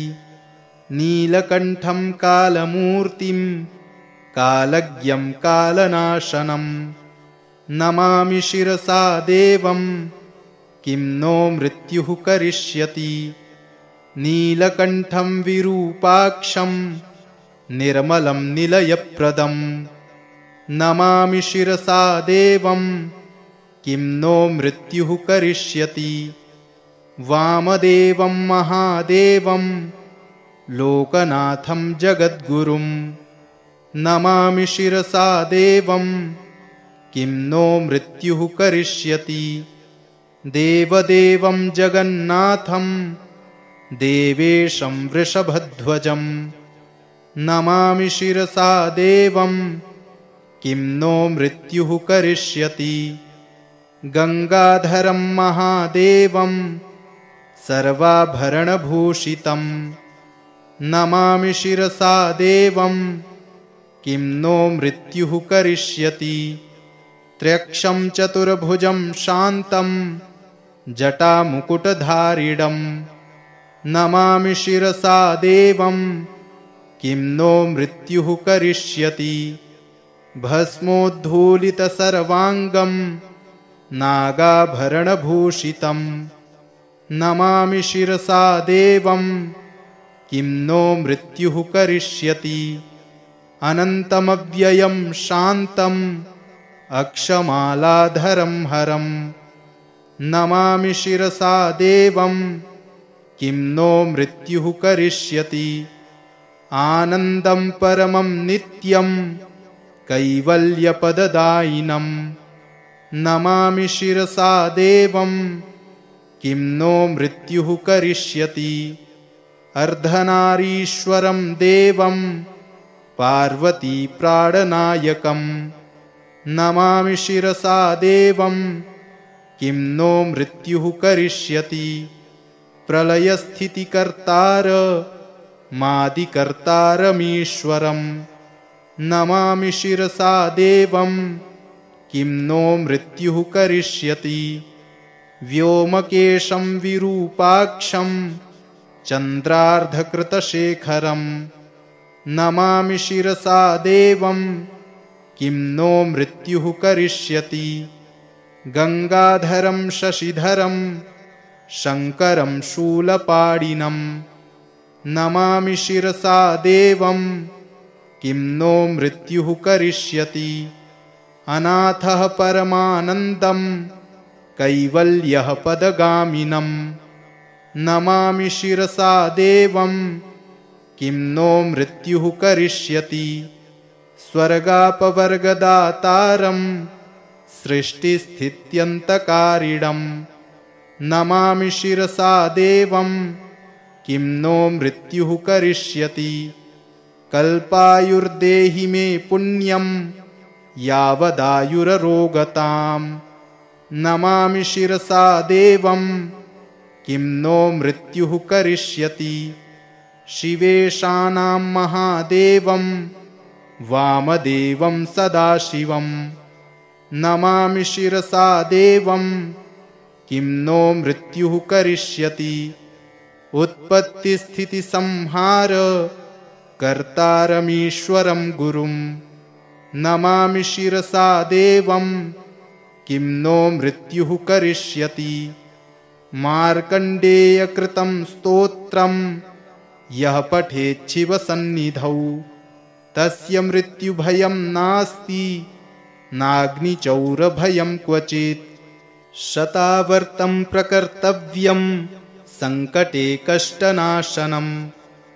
नीलकण्ठं कालमूर्तिं कालज्ञं कालनाशनं नमामि शिरसा देवं किं नो मृत्युः करिष्यति नीलकण्ठं विरूपाक्षं निर्मलं निलयप्रदं नमामि शिरसा देवं किं नो मृत्युः करिष्यति वामदेवं महादेवं लोकनाथं जगद्गुरुं नमामि शिरसा देवं किं नो मृत्युः करिष्यति देवदेवं जगन्नाथं देवेशं वृषभध्वजं नमामि शिरसा देवं किं नो मृत्युः करिष्यति गंगाधरं महादेवं सर्वाभरणभूषितं नमामि शिरसा देवं किं नो मृत्युः करिष्यति त्र्यक्षं चतुर्भुजं शान्तं जटामुकुटधारिणं नमामि शिरसा देवं किं नो मृत्युः करिष्यति भस्मोद्धूलितसर्वाङ्गं नागाभरणभूषितं नमामि शिरसा देवं किं नो मृत्युः करिष्यति अनन्तमव्ययं शान्तं अक्षमालाधरं हरं नमामि शिरसा देवं किं नो मृत्युः करिष्यति आनन्दं परमं नित्यं कैवल्यपददायिनं नमामि शिरसा देवं किं नो मृत्युः करिष्यति अर्धनारीश्वरं देवं पार्वती प्राणनायकं नमामि शिरसा देवं किं नो मृत्युः करिष्यति प्रलयस्थितिकर्तार मादिकर्तारमीश्वरं नमामि शिरसा देवं किं नो मृत्युः करिष्यति व्योमकेशं विरूपाक्षं चन्द्रार्धकृतशेखरं नमामि शिरसा देवं किं नो मृत्युः करिष्यति गंगाधरं शशिधरं शङ्करं शूलपाणिनं नमामि शिरसा देवं किं नो मृत्युः करिष्यति। अनाथः परमानन्दं कैवल्यः पदगामिनं नमामि शिरसा देवं किं नो मृत्युः करिष्यति। स्वर्गापवर्गदातारं सृष्टिस्थित्यन्तकारिणं नमामि शिरसा देवं किं नो मृत्युः करिष्यति। कल्पायुर्देहि मे पुण्यं यावदायुररोगताम् नमामि शिरसा देवं किं नो मृत्युः करिष्यति। शिवेशानां महादेवं वामदेवं सदाशिवं नमामि शिरसा देवं किं नो मृत्युः करिष्यति। उत्पत्तिस्थितिसंहार कर्तारमीश्वरं गुरुं नमामि शिरसा देवं किं नो मृत्युः करिष्यति। मार्कण्डेयकृतं स्तोत्रं यः पठेच्छिवसन्निधौ तस्य मृत्युभयं नास्ति नाग्निचौरभयं क्वचित्। शतावर्तं प्रकर्तव्यं सङ्कटे कष्टनाशनं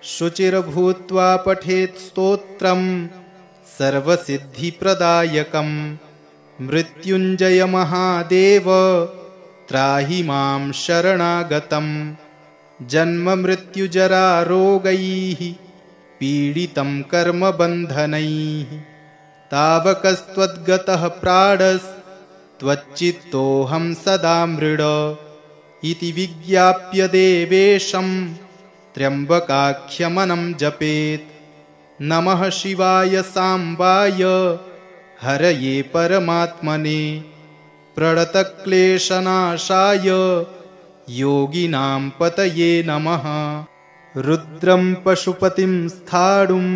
शुचिर्भूत्वा पठेत् स्तोत्रं सर्वसिद्धिप्रदायकं। मृत्युञ्जय महादेव त्राहि मां शरणागतं जन्ममृत्युजरारोगैः पीडितं कर्मबन्धनैः। तावकस्त्वद्गतः प्राणस्त्वच्चित्तोऽहं सदा मृड इति विज्ञाप्य देवेशं त्र्यम्बकाख्यमनं जपेत्। नमः शिवाय साम्बाय हरये परमात्मने प्रणतक्लेशनाशाय योगिनां पतये नमः। रुद्रं पशुपतिं स्थाणुं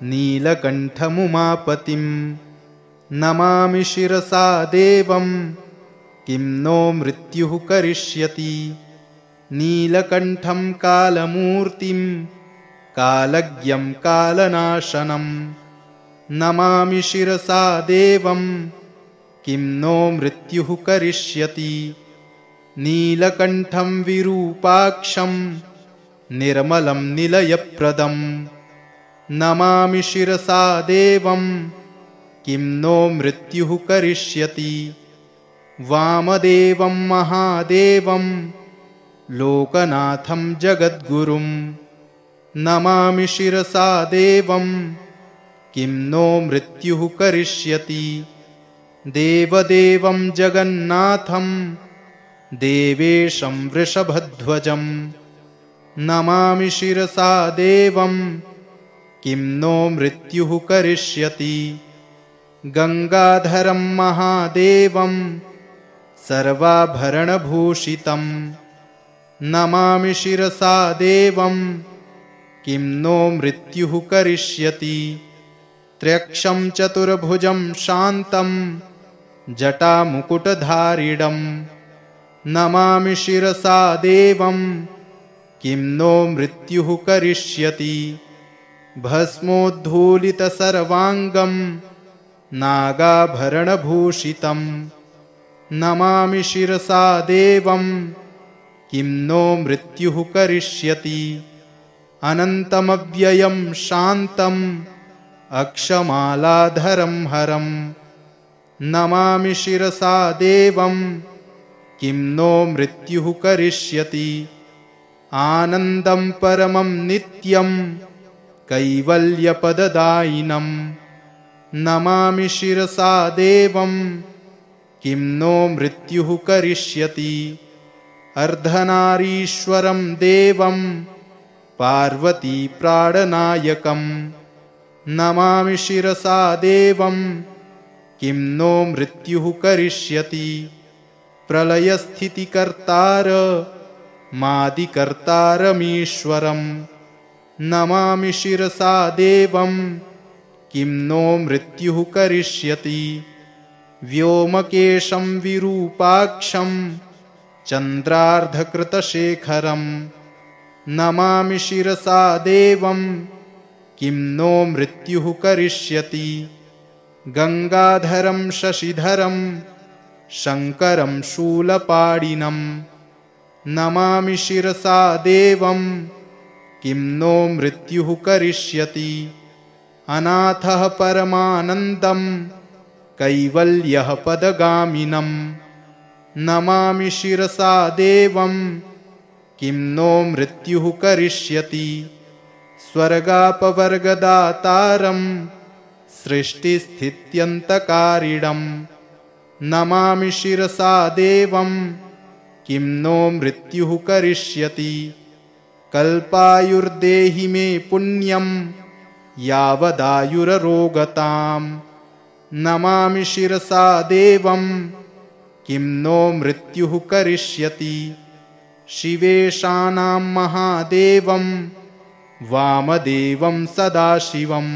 नीलकण्ठमुमापतिं नमामि शिरसा देवं किं नो मृत्युः करिष्यति। नीलकण्ठं कालमूर्तिं कालज्ञं कालनाशनं नमामि शिरसा देवं किं नो मृत्युः करिष्यति। नीलकण्ठं विरूपाक्षं निर्मलं निलयप्रदं नमामि शिरसा देवं किं नो मृत्युः करिष्यति। वामदेवं महादेवं लोकनाथं जगद्गुरुं नमामि शिरसा देवं किं नो मृत्युः करिष्यति। देवदेवं जगन्नाथं देवेशं वृषभध्वजं नमामि शिरसा देवं किं नो मृत्युः करिष्यति। गंगाधरं महादेवं सर्वाभरणभूषितं नमामि शिरसा देवं किं नो मृत्युः करिष्यति। त्र्यक्षं चतुर्भुजं शान्तं जटामुकुटधारिणं नमामि शिरसा देवं किं नो मृत्युः करिष्यति। भस्मोद्धूलितसर्वाङ्गं नागाभरणभूषितं नमामि शिरसा देवं किं नो मृत्युः करिष्यति। अनन्तमव्ययं शान्तं अक्षमालाधरं हरं नमामि शिरसा देवं किं नो मृत्युः करिष्यति। आनन्दं परमं नित्यं कैवल्यपददायिनं नमामि शिरसा देवं किं नो मृत्युः करिष्यति। अर्धनारीश्वरं देवं पार्वती प्राणनायकं नमामि शिरसा देवं किं नो मृत्युः करिष्यति। प्रलयस्थितिकर्तार मादिकर्तारमीश्वरं नमामि शिरसा देवं किं नो मृत्युः करिष्यति। व्योमकेशं विरूपाक्षं चन्द्रार्धकृतशेखरं नमामि शिरसा देवं किं नो मृत्युः करिष्यति। गंगाधरं शशिधरं शंकरं शूलपाणिनं नमामि शिरसा देवं किं नो मृत्युः करिष्यति। अनाथः परमानन्दं कैवल्यः पदगामिनं नमामि शिरसा देवं किं नो मृत्युः करिष्यति। स्वर्गापवर्गदातारं सृष्टिस्थित्यन्तकारिणं नमामि शिरसा देवं किं नो मृत्युः करिष्यति। कल्पायुर्देहि मे पुण्यं यावदायुररोगतां नमामि शिरसा देवं किं नो मृत्युः करिष्यति। शिवेशानां महादेवं वामदेवं सदाशिवं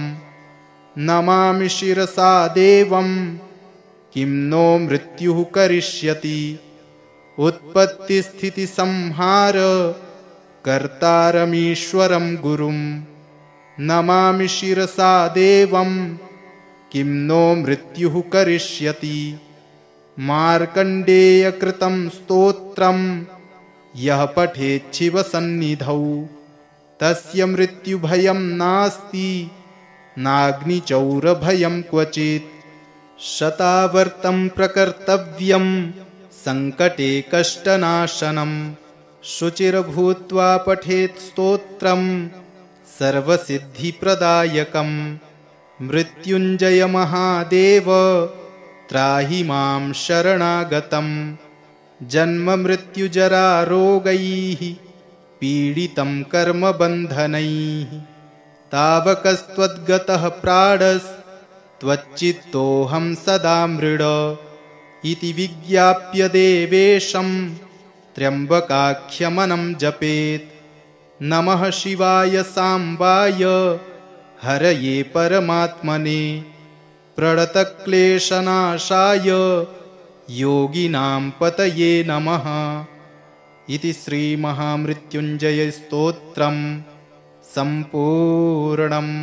नमामि शिरसा देवं किं नो मृत्युः करिष्यति। उत्पत्तिस्थितिसंहार कर्तारमीश्वरं गुरुं नमामि शिरसा देवं किं नो मृत्युः करिष्यति। मार्कण्डेयकृतं स्तोत्रं यः पठेच्छिवसन्निधौ तस्य मृत्युभयं नास्ति नाग्निचौरभयं क्वचित्। शतावर्तं प्रकर्तव्यं संकटे कष्टनाशनं शुचिर्भूत्वा पठेत् स्तोत्रं सर्वसिद्धिप्रदायकं। मृत्युञ्जय महादेव त्राहि मां शरणागतं जन्म मृत्युजरा रोगैः पीडितं कर्मबन्धनैः। तावकस्त्वद्गतः प्राणस्त्वच्चित्तोऽहं सदा मृड इति विज्ञाप्य देवेशं त्र्यम्बकाख्यमनं जपेत्। नमः शिवाय साम्बाय हरये परमात्मने प्रणतक्लेशनाशाय योगिनां पतये नमः। इति श्रीमहामृत्युञ्जय स्तोत्रं सम्पूर्णम्।